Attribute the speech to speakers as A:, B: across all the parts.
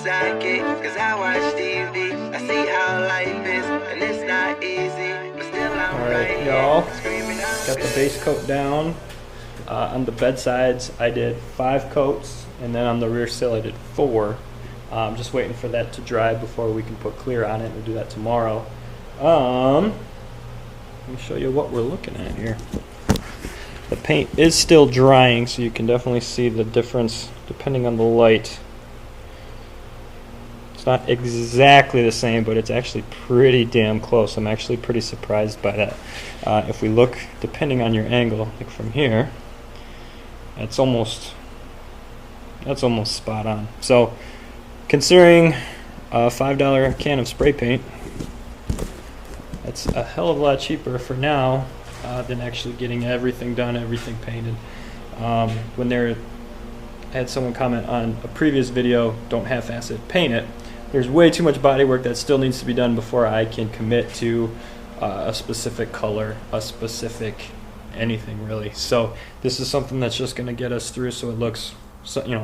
A: sidekick, cause I watch TV. I see how life is, and it's not easy, but still I'm
B: Alright, y'all, got the base coat down. On the bedsides, I did 5 coats, and then on the rear sill, I did 4. I'm just waiting for that to dry before we can put clear on it. We'll do that tomorrow. Let me show you what we're looking at here. The paint is still drying, so you can definitely see the difference depending on the light. It's not exactly the same, but it's actually pretty damn close. I'm actually pretty surprised by that. If we look, depending on your angle, like from here, that's almost spot on. So, considering a $5 can of spray paint, that's a hell of a lot cheaper for now than actually getting everything done, everything painted. I had someone comment on a previous video, don't half-ass it, paint it. There's way too much body work that still needs to be done before I can commit to a specific color, a specific anything really. So this is something that's just going to get us through so it looks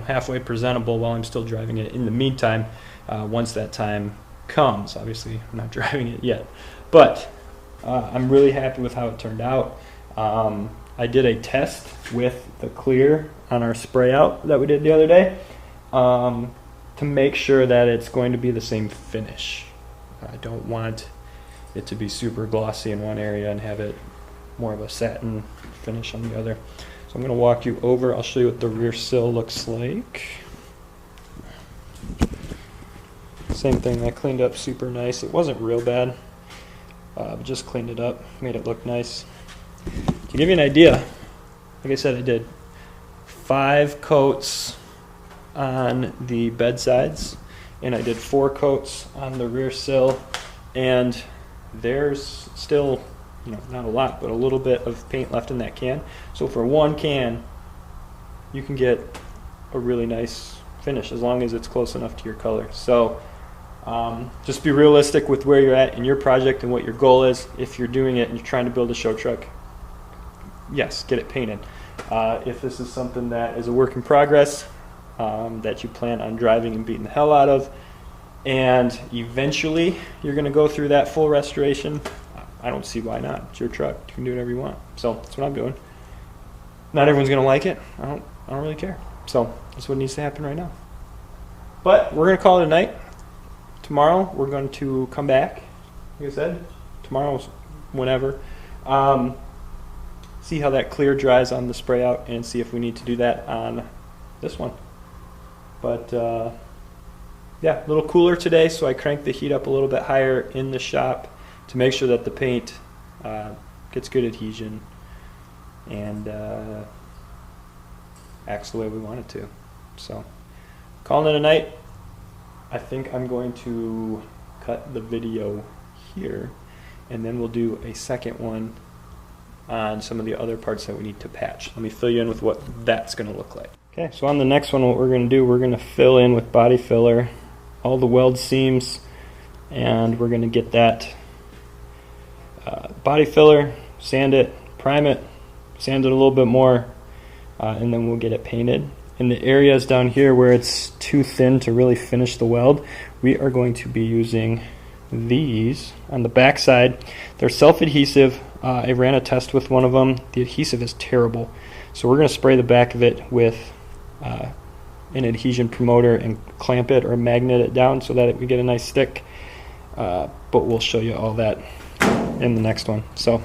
B: halfway presentable while I'm still driving it. In the meantime, once that time comes, obviously I'm not driving it yet, but I'm really happy with how it turned out. I did a test with the clear on our spray out that we did the other day to make sure that it's going to be the same finish. I don't want it to be super glossy in one area and have it more of a satin finish on the other. So I'm going to walk you over. I'll show you what the rear sill looks like. Same thing, I cleaned up super nice. It wasn't real bad, but just cleaned it up, made it look nice. To give you an idea, like I said, I did 5 coats on the bedsides, and I did 4 coats on the rear sill, and there's still, not a lot, but a little bit of paint left in that can. So for one can, you can get a really nice finish as long as it's close enough to your color. So just be realistic with where you're at in your project and what your goal is. If you're doing it and you're trying to build a show truck, yes, get it painted. If this is something that is a work in progress, that you plan on driving and beating the hell out of, and eventually you're going to go through that full restoration, I don't see why not. It's your truck. You can do whatever you want. So that's what I'm doing. Not everyone's going to like it. I don't really care. So that's what needs to happen right now. But we're going to call it a night. Tomorrow we're going to come back. Like I said, tomorrow's whenever. See how that clear dries on the spray out and see if we need to do that on this one. But yeah, a little cooler today, so I cranked the heat up a little bit higher in the shop to make sure that the paint gets good adhesion and acts the way we want it to. So calling it a night. I think I'm going to cut the video here, and then we'll do a second one on some of the other parts that we need to patch. Let me fill you in with what that's going to look like. Okay, so on the next one, what we're going to do, we're going to fill in with body filler all the weld seams, and we're going to get that body filler, sand it, prime it, sand it a little bit more, and then we'll get it painted. In the areas down here where it's too thin to really finish the weld, we are going to be using these on the back side. They're self-adhesive. I ran a test with one of them. The adhesive is terrible. So we're going to spray the back of it with an adhesion promoter and clamp it or magnet it down so that we get a nice stick. But we'll show you all that in the next one. So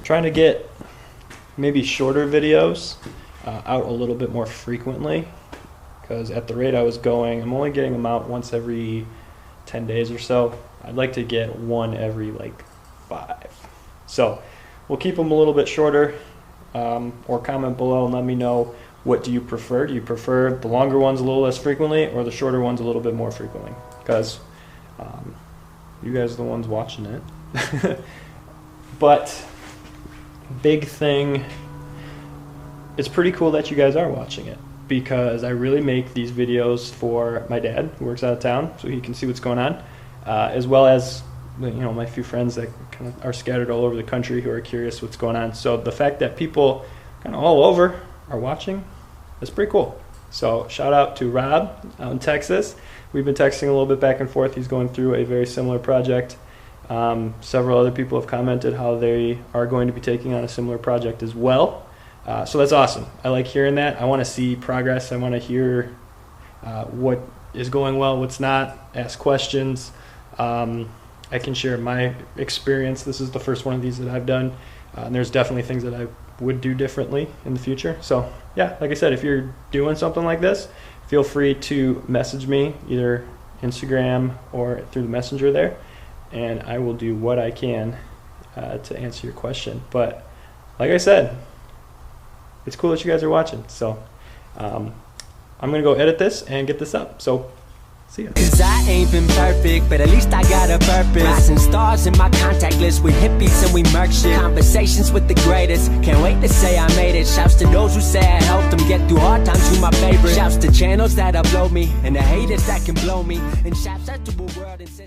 B: trying to get maybe shorter videos out a little bit more frequently, because at the rate I was going, I'm only getting them out once every 10 days or so. I'd like to get one every like 5. So we'll keep them a little bit shorter, or comment below and let me know, what do you prefer? Do you prefer the longer ones a little less frequently or the shorter ones a little bit more frequently? Because you guys are the ones watching it. But big thing, it's pretty cool that you guys are watching it, because I really make these videos for my dad who works out of town so he can see what's going on, as well as my few friends that kind of are scattered all over the country who are curious what's going on. So the fact that people kind of all over are watching is pretty cool. So shout out to Rob out in Texas. We've been texting a little bit back and forth. He's going through a very similar project. Several other people have commented how they are going to be taking on a similar project as well. So that's awesome. I like hearing that. I want to see progress. I want to hear what is going well, what's not, ask questions. I can share my experience. This is the first one of these that I've done. And there's definitely things that I would do differently in the future. So yeah, like I said, if you're doing something like this, feel free to message me either Instagram or through the messenger there, and I will do what I can to answer your question. But like I said, it's cool that you guys are watching. So I'm gonna go edit this and get this up. So see ya.
C: Cause I ain't been perfect, but at least I got a purpose. Rising stars in my contact list with hippies and we murk shit. Conversations with the greatest, can't wait to say I made it. Shouts to those who say I helped them get through hard times, you my favorite. Shouts to channels that upload me, and the haters that can blow me. And shouts out to a world and system.